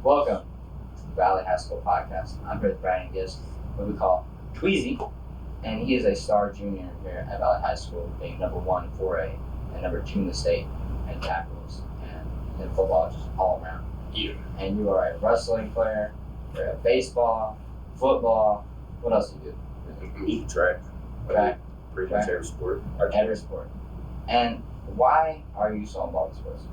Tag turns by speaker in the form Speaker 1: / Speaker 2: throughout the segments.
Speaker 1: Welcome to the Valley High School Podcast. I'm here with Brandon Gibbs, what we call Tweezy, and he is a star junior here at Valley High School, being number 1 in 4A and number 2 in the state in tackles and in football, just all around.
Speaker 2: Yeah.
Speaker 1: And you are a wrestling player, you're a baseball, football. What else do you do?
Speaker 2: Eat track.
Speaker 1: Track.
Speaker 2: Pretty much every sport.
Speaker 1: Every sport. And why are you so involved in sports?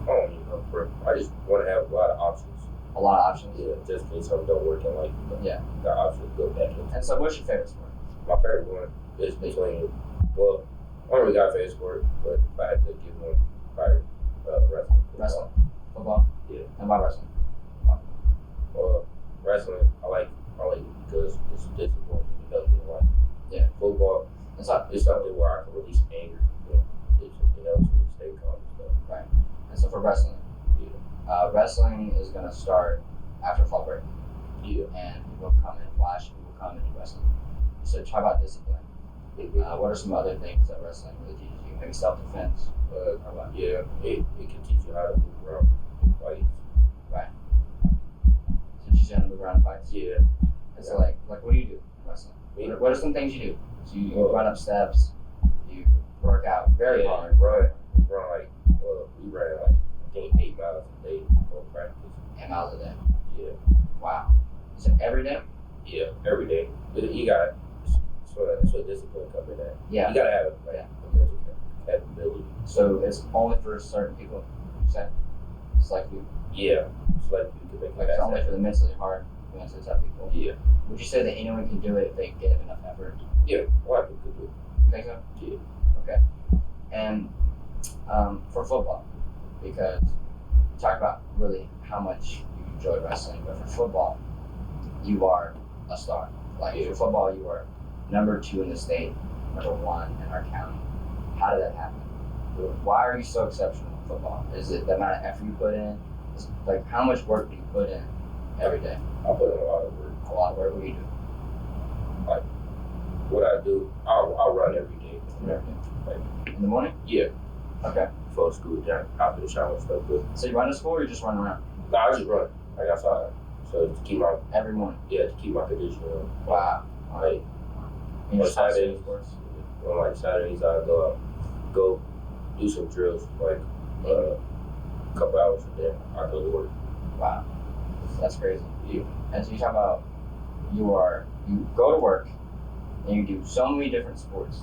Speaker 2: I don't even know. I just want to have a lot of options.
Speaker 1: A lot of options.
Speaker 2: Yeah, just in case something don't work in life.
Speaker 1: Yeah.
Speaker 2: Got options to go back in.
Speaker 1: And so, what's your favorite sport?
Speaker 2: My favorite one is between, well, I don't really got a favorite sport, but if I had to give one, probably wrestling.
Speaker 1: Wrestling. Football?
Speaker 2: Yeah.
Speaker 1: And why wrestling?
Speaker 2: Well, wrestling, I like it because it's discipline and it helps me in life.
Speaker 1: Yeah.
Speaker 2: Football,
Speaker 1: It's not.
Speaker 2: it's something where I can release anger. You know, it helps me stay calm and stuff.
Speaker 1: Right. And so for wrestling, wrestling is going to start after fall break.
Speaker 2: Yeah.
Speaker 1: And people come in flash, people come into wrestling. So talk about discipline. What are some other things that wrestling really teaches you? Maybe self-defense.
Speaker 2: Yeah, it can teach you how to move around in fights.
Speaker 1: Right. So teach you how to move around in fights.
Speaker 2: Yeah.
Speaker 1: And so like what do you do in wrestling? What are some things you do? So you run up steps, you work out very hard.
Speaker 2: Run like, we ran like, I think 8 miles a day before practice.
Speaker 1: 8 miles a day.
Speaker 2: Yeah.
Speaker 1: Wow. So every day?
Speaker 2: Yeah, every day. You got, that's what discipline comes in at.
Speaker 1: Yeah.
Speaker 2: You gotta have a mental capability.
Speaker 1: So it's only for certain people, you say? It's like you.
Speaker 2: Yeah. It's like you can make
Speaker 1: Like it's only for the mentally hard, mentally tough people.
Speaker 2: Yeah.
Speaker 1: Would you say that anyone can do it if they give enough effort?
Speaker 2: Yeah. A lot of people do.
Speaker 1: You think so?
Speaker 2: Yeah.
Speaker 1: Okay. And for football, because you talk about really how much you enjoy wrestling, but for football, you are a star. Like for football, you are number 2 in the state, number 1 in our county. How did that happen? Why are you so exceptional in football? Is it the amount of effort you put in? Is, like, how much work do you put in every day?
Speaker 2: I put in a lot of work.
Speaker 1: A lot of work. What do you do?
Speaker 2: Like, what I do, I'll run every day.
Speaker 1: In the morning?
Speaker 2: Yeah.
Speaker 1: Okay.
Speaker 2: Before school, down after the shower and stuff. But
Speaker 1: So you run to school or you just run around?
Speaker 2: no, I just run. Like outside. So to keep my
Speaker 1: Every morning?
Speaker 2: to keep my condition up.
Speaker 1: Wow.
Speaker 2: Like
Speaker 1: And you
Speaker 2: on
Speaker 1: just start
Speaker 2: Saturdays,
Speaker 1: doing sports?
Speaker 2: on like Saturdays I go do some drills, like a couple hours a day. I go to work.
Speaker 1: Wow. That's crazy.
Speaker 2: Yeah.
Speaker 1: And so you talk about you go to work and you do so many different sports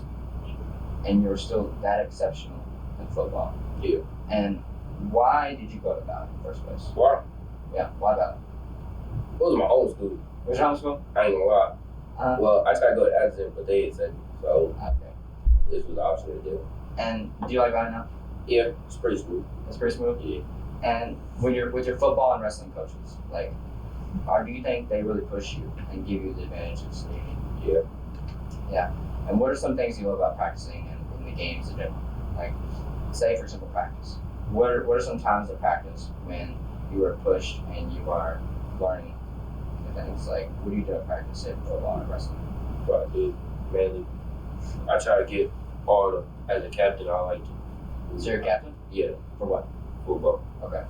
Speaker 1: and you're still that exceptional in football.
Speaker 2: Yeah.
Speaker 1: And why did you go to Valley in the first place?
Speaker 2: Why?
Speaker 1: Yeah, why Valley?
Speaker 2: It was my old school.
Speaker 1: Where's your home school?
Speaker 2: I ain't gonna lie.
Speaker 1: Uh-huh.
Speaker 2: I tried to go to Addison, but they said so.
Speaker 1: Okay.
Speaker 2: This was the option to do.
Speaker 1: And do you like Valley now?
Speaker 2: Yeah, it's pretty smooth.
Speaker 1: It's pretty smooth?
Speaker 2: Yeah.
Speaker 1: And when you're with your football and wrestling coaches, like, do you think they really push you and give you the advantages that you need?
Speaker 2: Yeah.
Speaker 1: And what are some things you love about practicing in the games in general? Like, say for example, practice. What are some times of practice when you are pushed and you are learning new things? Like, what do you do at practice, say for football and wrestling?
Speaker 2: What I do mainly, I try to get all the, as a captain, I like to.
Speaker 1: So you're a captain?
Speaker 2: Yeah,
Speaker 1: For what?
Speaker 2: football.
Speaker 1: Okay.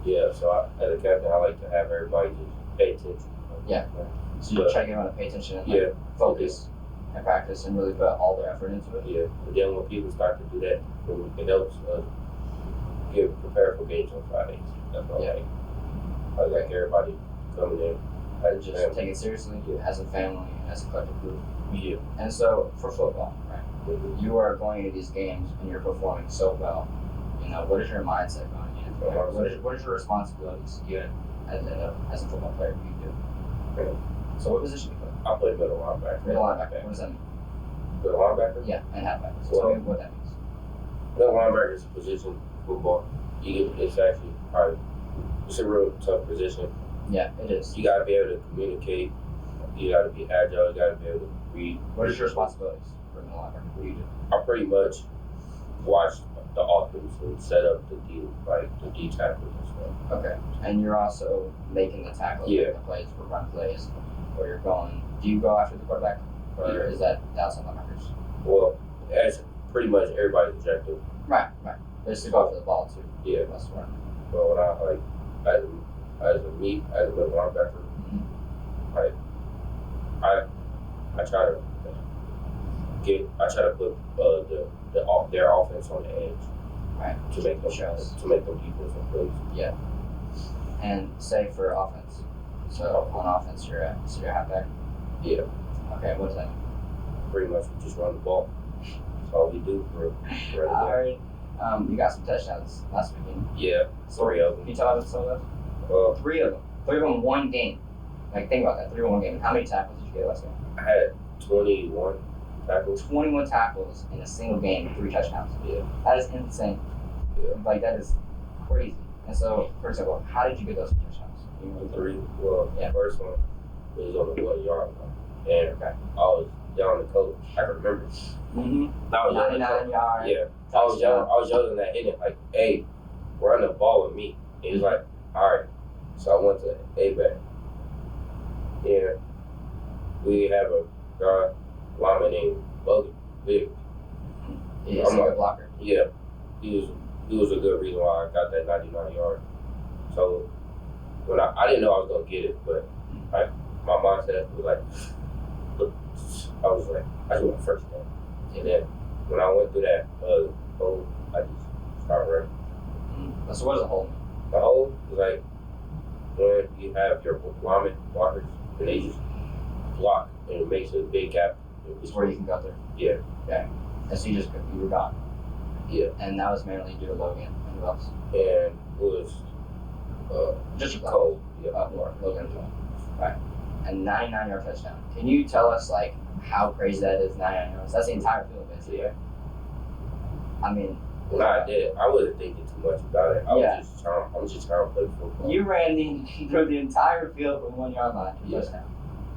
Speaker 2: Yeah, so as a captain, I like to have everybody just pay attention.
Speaker 1: Yeah. So you try to get everyone to pay attention and like, focus and practice and really put all their effort into it?
Speaker 2: Yeah, but then when people start to do that, it helps us get prepared for games on Fridays. That's what I like everybody coming in.
Speaker 1: And just take it seriously as a family and as a collective group.
Speaker 2: Yeah.
Speaker 1: And so for football, right? You are going into these games and you're performing so well. You know, what is your mindset going in? What is your responsibilities you as a football player you do?
Speaker 2: Okay.
Speaker 1: So what position do you play?
Speaker 2: I play middle linebacker.
Speaker 1: Middle linebacker. What does that mean?
Speaker 2: Middle linebacker?
Speaker 1: Yeah, and halfback. So tell me what that means.
Speaker 2: Middle linebacker is a position in football. It's actually probably it's a real tough position.
Speaker 1: Yeah, it is.
Speaker 2: You gotta be able to communicate. You gotta be agile. You gotta be able to read.
Speaker 1: What is your responsibilities for middle linebacker? What do you do?
Speaker 2: I pretty much watch the offense and set up the D tackles and stuff.
Speaker 1: Okay. And you're also making the tackles,
Speaker 2: Yeah.
Speaker 1: making the plays for run plays, where you're going. Do you go after the quarterback, or
Speaker 2: Yeah.
Speaker 1: is that the outside linebackers?
Speaker 2: Well, that's pretty much everybody's objective.
Speaker 1: Right. They still go after the ball too.
Speaker 2: Yeah.
Speaker 1: That's right.
Speaker 2: But when I as a middle linebacker, like I try to put their offense on the edge,
Speaker 1: right,
Speaker 2: to make them defensive plays.
Speaker 1: Yeah. And say for offense. So on offense, you're halfback.
Speaker 2: Yeah,
Speaker 1: Okay, what does that mean?
Speaker 2: pretty much we just run the ball. That's all we do for
Speaker 1: I heard you got some touchdowns last weekend.
Speaker 2: Yeah, three of
Speaker 1: Can
Speaker 2: them.
Speaker 1: you tell us some of those? Three of them. Three of them in one game. Like, think about that. 3 in one game. And how many tackles did you get last game?
Speaker 2: I had 21 tackles.
Speaker 1: 21 tackles in a single game, 3 touchdowns.
Speaker 2: Yeah.
Speaker 1: That is insane.
Speaker 2: Yeah.
Speaker 1: Like, that is crazy. And so, for example, how did you get those touchdowns?
Speaker 2: The 3. Well,
Speaker 1: Yeah.
Speaker 2: the first one was on the 1 yard line, and
Speaker 1: Okay.
Speaker 2: I was down the coach. I can remember.
Speaker 1: Mm-hmm.
Speaker 2: I was yelling at
Speaker 1: 99
Speaker 2: coach.
Speaker 1: yard.
Speaker 2: Yeah, I was yelling at him like, "Hey, run the ball with me." And he was like, "All right." So I went to A-back. Yeah, we have a guy, lineman named Buggy Big.
Speaker 1: Yeah, he's a good blocker.
Speaker 2: Yeah, he was a good reason why I got that 99 yard. So when I didn't know I was gonna get it, but like my mindset was like, look, I was like, I just want first down. And then when I went through that hole, I just started running.
Speaker 1: Mm-hmm. So what does a hole mean?
Speaker 2: The hole was like when you have your lineman blockers and they just block and it makes a big gap.
Speaker 1: It's where you can go through.
Speaker 2: Yeah.
Speaker 1: Okay. And so you were gone.
Speaker 2: Yeah.
Speaker 1: And that was mainly due to Logan and who else?
Speaker 2: And it was
Speaker 1: Just
Speaker 2: Cole. Yeah.
Speaker 1: Logan as well. Right. And 99-yard touchdown. Can you tell us like how crazy that is? 99 yards. That's the entire field, basically.
Speaker 2: Yeah.
Speaker 1: I mean,
Speaker 2: When I did, I wasn't thinking too much about it. I
Speaker 1: Yeah.
Speaker 2: was just trying to play football.
Speaker 1: you ran through the entire field from 1 yard line to
Speaker 2: Yeah.
Speaker 1: touchdown.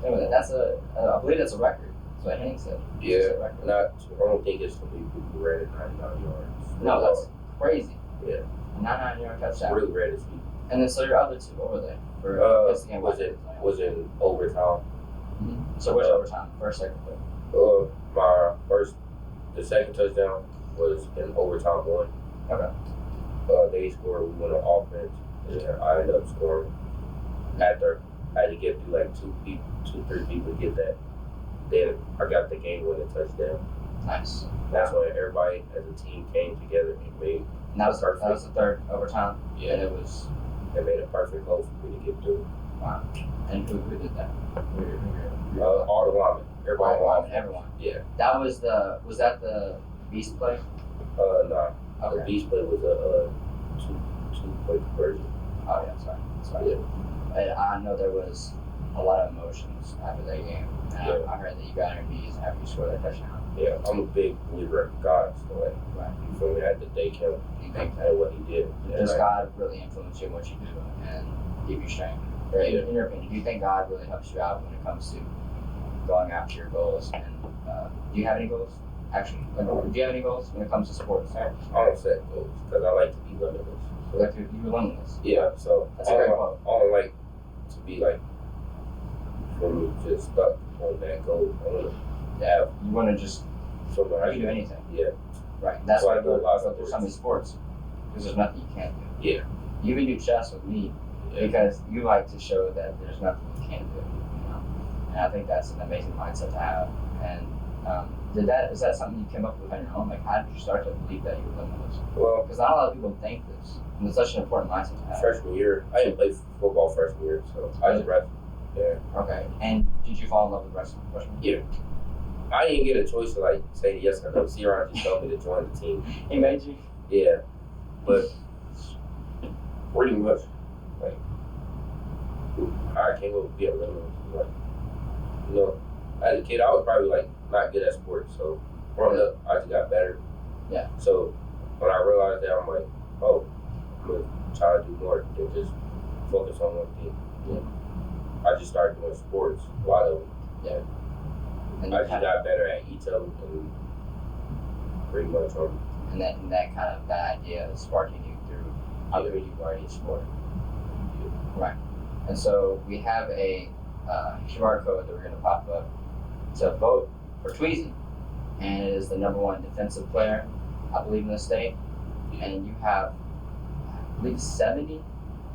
Speaker 1: Anyway, that's I believe that's a record. That's what Henning said.
Speaker 2: Yeah.
Speaker 1: It's a record.
Speaker 2: I don't think it's gonna be people who ran it 99 yards.
Speaker 1: No, that's crazy.
Speaker 2: Yeah.
Speaker 1: A 99-yard
Speaker 2: It's
Speaker 1: touchdown.
Speaker 2: really rare to see.
Speaker 1: And then so your other two, what were they? For against the game
Speaker 2: Was in overtime.
Speaker 1: So which overtime? First, second, third.
Speaker 2: The second touchdown was in overtime 1.
Speaker 1: Okay.
Speaker 2: They scored. We went on offense, and then I ended up scoring. After I had to get through like 3 people to get that. Then I got the game-winning touchdown.
Speaker 1: Nice.
Speaker 2: That's when everybody as a team came together and made
Speaker 1: And that was the third overtime.
Speaker 2: Yeah.
Speaker 1: And it was
Speaker 2: and made a perfect hole for me to get through.
Speaker 1: wow. And who did that?
Speaker 2: All the linemen, everybody on offense.
Speaker 1: Everyone.
Speaker 2: Yeah.
Speaker 1: That was that the beast play?
Speaker 2: Nah. The
Speaker 1: Okay.
Speaker 2: beast play was a two-play conversion.
Speaker 1: Oh yeah, sorry.
Speaker 2: Yeah.
Speaker 1: And I know there was a lot of emotions after that game. And
Speaker 2: Yeah.
Speaker 1: I heard that you got on your knees after you scored that touchdown.
Speaker 2: Yeah, I'm a big believer in God, so like,
Speaker 1: Right.
Speaker 2: you feel me? I had to thank him
Speaker 1: You think
Speaker 2: and what he did.
Speaker 1: does
Speaker 2: And
Speaker 1: God really influence you in what you do and give you strength? Or
Speaker 2: Yeah.
Speaker 1: in your opinion, do you think God really helps you out when it comes to going after your goals? And do you have any goals? Actually, do you have any goals when it comes to sports?
Speaker 2: I don't set goals because I like to be limitless. So,
Speaker 1: Like you were limitless.
Speaker 2: yeah, so
Speaker 1: That's a great quote.
Speaker 2: I don't like to be like, for me, just stuck on that goal. I want to have
Speaker 1: You want to just
Speaker 2: something I
Speaker 1: you can do anything.
Speaker 2: Yeah,
Speaker 1: Right. That's
Speaker 2: So
Speaker 1: why
Speaker 2: I
Speaker 1: I
Speaker 2: do
Speaker 1: go
Speaker 2: a lot of
Speaker 1: through so many sports because there's nothing you can't do.
Speaker 2: yeah,
Speaker 1: You even do chess with me
Speaker 2: yeah.
Speaker 1: because you like to show that there's nothing you can't do. You know, and I think that's an amazing mindset to have. And is that something you came up with on your own? Like, how did you start to believe that you were limitless?
Speaker 2: Well,
Speaker 1: Because not a lot of people think this, and it's such an important mindset to have.
Speaker 2: freshman year, I didn't play football freshman year, so I just wrestled. Yeah.
Speaker 1: Okay. And did you fall in love with wrestling freshman year?
Speaker 2: Yeah. I didn't get a choice to like say yes or no. C-Ron just told me to join the team.
Speaker 1: He made you.
Speaker 2: Yeah, but pretty much, like, I came up with being limitless. Like, you know, as a kid, I was probably like not good at sports, so growing up, I just got better.
Speaker 1: Yeah.
Speaker 2: So when I realized that, I'm like, oh, I'm gonna try to do more than just focus on one thing.
Speaker 1: Yeah.
Speaker 2: I just started doing sports, a lot of them.
Speaker 1: Yeah. And
Speaker 2: I just got better at each of them, and pretty much
Speaker 1: and that kind of that idea is sparking you through how good you are at each sport. Right. And so we have a QR code that we're going to pop up to vote for Tweezy. And it is the #1 defensive player, I believe, in the state. And you have, I believe, 70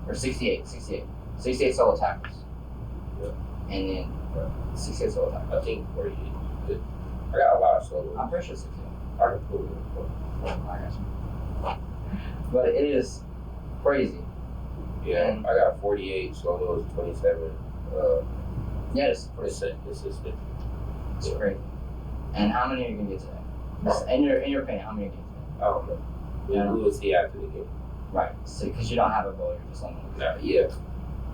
Speaker 1: or 68, 68 solo tackles.
Speaker 2: Yeah.
Speaker 1: And then 68 solo tackles.
Speaker 2: I think 48. I got a lot of solos.
Speaker 1: I'm pretty sure 68.
Speaker 2: I can pull it.
Speaker 1: I got you. But it is crazy.
Speaker 2: Yeah,
Speaker 1: And-
Speaker 2: I got 48 solos, 27.
Speaker 1: Yeah, it's pretty
Speaker 2: Consistent.
Speaker 1: It's crazy. And how many are you gonna get today? In your opinion, how many are you gonna get today?
Speaker 2: I don't know. We will see after the game.
Speaker 1: Right. So because you don't have a goal, you're just on the
Speaker 2: Nah, yeah.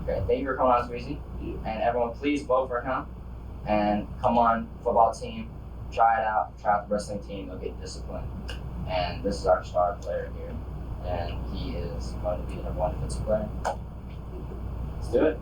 Speaker 1: Okay. Thank you for coming on, Squeezy.
Speaker 2: Yeah.
Speaker 1: And everyone, please vote for him. And come on, football team, try it out. Try out the wrestling team. You'll get disciplined. And this is our star player here, and he is going to be the number one defensive player. Let's do it.